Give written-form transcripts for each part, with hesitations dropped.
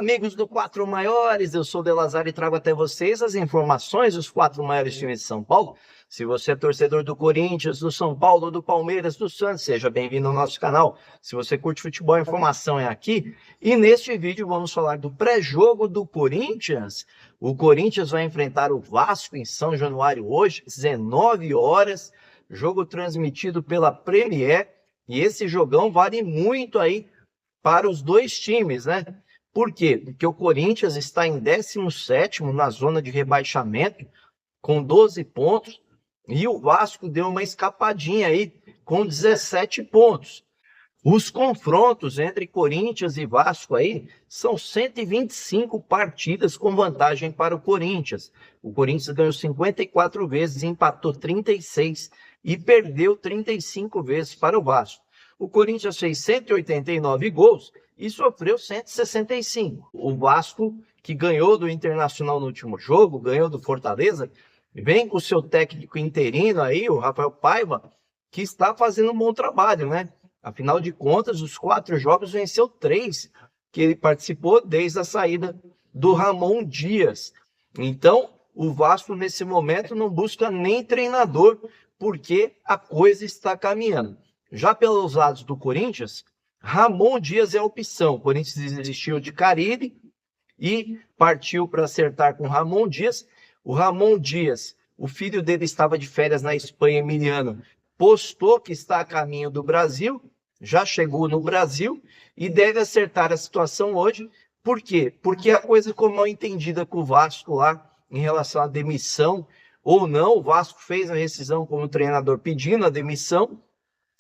amigos do Quatro Maiores, eu sou o De Lazari e trago até vocês as informações dos quatro maiores times de São Paulo. Se você é torcedor do Corinthians, do São Paulo, do Palmeiras, do Santos, seja bem-vindo ao nosso canal. Se você curte futebol, a informação é aqui. E neste vídeo vamos falar do pré-jogo do Corinthians. O Corinthians vai enfrentar o Vasco em São Januário hoje, 19 horas. Jogo transmitido pela Premier. E esse jogão vale muito aí para os dois times, né? Por quê? Porque o Corinthians está em 17º na zona de rebaixamento, com 12 pontos, e o Vasco deu uma escapadinha aí, com 17 pontos. Os confrontos entre Corinthians e Vasco aí são 125 partidas com vantagem para o Corinthians. O Corinthians ganhou 54 vezes, empatou 36 e perdeu 35 vezes para o Vasco. O Corinthians fez 189 gols e sofreu 165. O Vasco, que ganhou do Internacional no último jogo, ganhou do Fortaleza, vem com o seu técnico interino aí, o Rafael Paiva, que está fazendo um bom trabalho, né? Afinal de contas, os 4 jogos venceu 3, que ele participou desde a saída do Ramon Dias. Então, o Vasco, nesse momento, não busca nem treinador, porque a coisa está caminhando. Já pelos lados do Corinthians, Ramon Dias é a opção. O Corinthians desistiu de Carille e partiu para acertar com Ramon Dias. O Ramon Dias, o filho dele estava de férias na Espanha, Emiliano, postou que está a caminho do Brasil, já chegou no Brasil e deve acertar a situação hoje. Por quê? Porque a coisa ficou mal entendida com o Vasco lá em relação à demissão ou não. O Vasco fez a rescisão como treinador pedindo a demissão.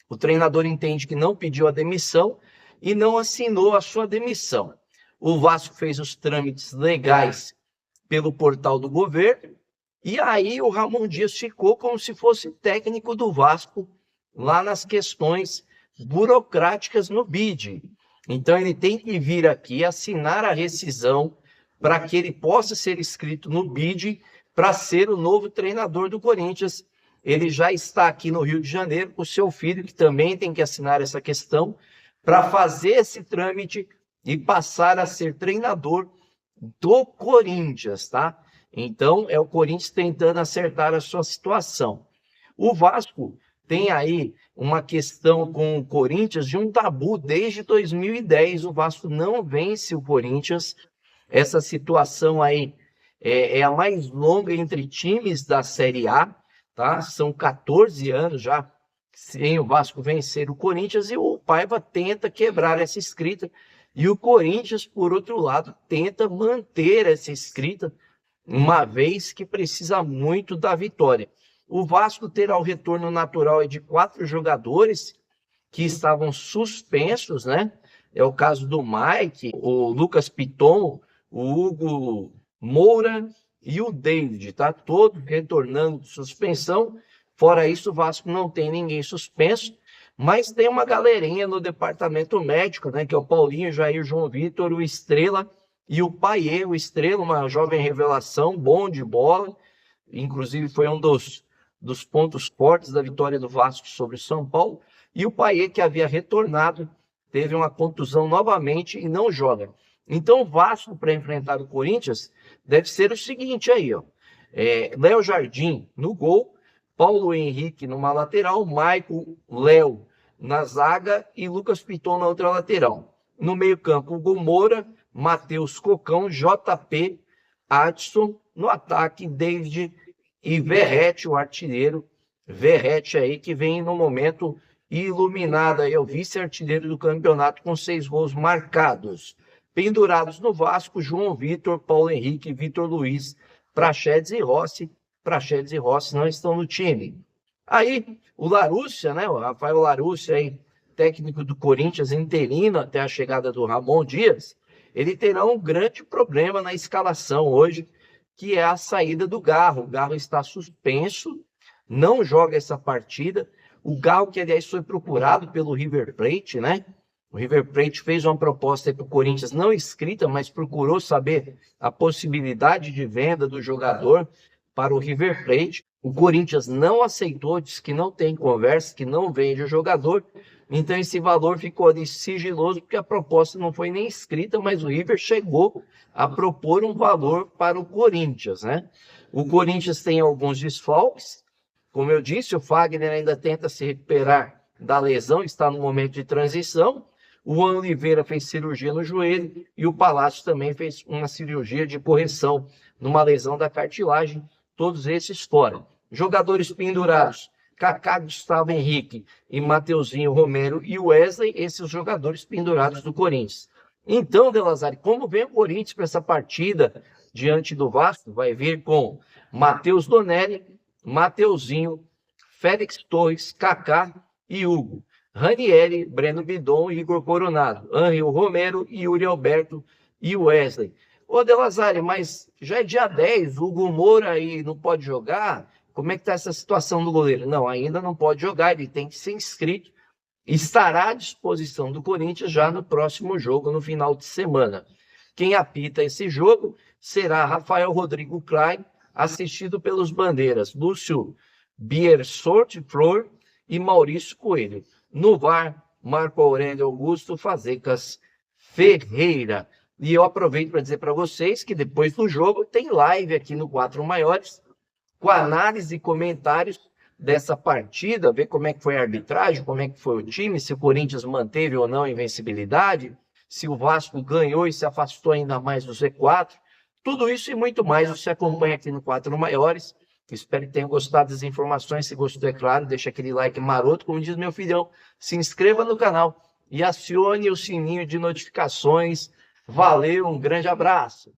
O treinador entende que não pediu a demissão e não assinou a sua demissão. O Vasco fez os trâmites legais pelo portal do governo e aí o Ramon Dias ficou como se fosse técnico do Vasco lá nas questões burocráticas no BID. Então ele tem que vir aqui assinar a rescisão para que ele possa ser inscrito no BID para ser o novo treinador do Corinthians. Ele já está aqui no Rio de Janeiro com o seu filho, que também tem que assinar essa questão, para fazer esse trâmite e passar a ser treinador do Corinthians, tá? Então, é o Corinthians tentando acertar a sua situação. O Vasco tem aí uma questão com o Corinthians de um tabu desde 2010. O Vasco não vence o Corinthians. Essa situação aí é a mais longa entre times da Série A. Tá? São 14 anos já sem o Vasco vencer o Corinthians e o Paiva tenta quebrar essa escrita. E o Corinthians, por outro lado, tenta manter essa escrita, uma vez que precisa muito da vitória. O Vasco terá o retorno natural de 4 jogadores que estavam suspensos, né? É o caso do Mike, o Lucas Piton, o Hugo Moura e o David, tá? Todos retornando de suspensão. Fora isso, o Vasco não tem ninguém suspenso, mas tem uma galerinha no departamento médico, né? Que é o Paulinho, Jair, João Vitor, o Estrela e o Paier. O Estrela, uma jovem revelação, bom de bola, inclusive foi um dos pontos fortes da vitória do Vasco sobre o São Paulo. E o Paier, que havia retornado, teve uma contusão novamente e não joga. Então o Vasco, para enfrentar o Corinthians, deve ser o seguinte aí, ó. Léo Jardim no gol, Paulo Henrique numa lateral, Maicon, Léo na zaga e Lucas Piton na outra lateral. No meio-campo, Hugo Moura, Matheus Cocão, JP, Adson. No ataque, David e Verratti, o artilheiro. Verratti aí que vem no momento iluminado, aí é o vice-artilheiro do campeonato com 6 gols marcados. Pendurados no Vasco, João Vitor, Paulo Henrique, Vitor Luiz, Praxedes e Rossi. Praxedes e Rossi não estão no time. Aí, o Larúcia, né? O Rafael Larúcia, aí, técnico do Corinthians, interino até a chegada do Ramon Dias, ele terá um grande problema na escalação hoje, que é a saída do Garro. O Garro está suspenso, não joga essa partida. O Garro, que aliás foi procurado pelo River Plate, né? O River Plate fez uma proposta para o Corinthians, não escrita, mas procurou saber a possibilidade de venda do jogador para o River Plate. O Corinthians não aceitou, disse que não tem conversa, que não vende o jogador. Então esse valor ficou ali sigiloso, porque a proposta não foi nem escrita, mas o River chegou a propor um valor para o Corinthians, né? O Corinthians tem alguns desfalques, como eu disse, o Fagner ainda tenta se recuperar da lesão, está no momento de transição. O Juan Oliveira fez cirurgia no joelho e o Palácio também fez uma cirurgia de correção numa lesão da cartilagem, todos esses fora. Jogadores pendurados, Kaká, Gustavo Henrique e Mateuzinho, Romero e Wesley, esses jogadores pendurados do Corinthians. Então, De Lazari, como vem o Corinthians para essa partida diante do Vasco? Vai vir com Matheus Donelli, Mateuzinho, Félix Torres, Kaká e Hugo. Ranieri, Breno Bidon e Igor Coronado. Ângelo Romero, Yuri Alberto e Wesley. Ô, De Lazari, mas já é dia 10, o Hugo Moura aí não pode jogar? Como é que está essa situação do goleiro? Não, ainda não pode jogar, ele tem que ser inscrito. Estará à disposição do Corinthians já no próximo jogo, no final de semana. Quem apita esse jogo será Rafael Rodrigo Klein, assistido pelos bandeiras Lúcio Biersort Flor e Maurício Coelho. No VAR, Marco Aurélio Augusto Fazecas Ferreira. E eu aproveito para dizer para vocês que depois do jogo tem live aqui no Quatro Maiores, com análise e comentários dessa partida, ver como é que foi a arbitragem, como é que foi o time, se o Corinthians manteve ou não a invencibilidade, se o Vasco ganhou e se afastou ainda mais do Z4. Tudo isso e muito mais você acompanha aqui no Quatro Maiores. Espero que tenham gostado das informações. Se gostou, é claro, deixa aquele like maroto, como diz meu filhão. Se inscreva no canal e acione o sininho de notificações. Valeu, um grande abraço.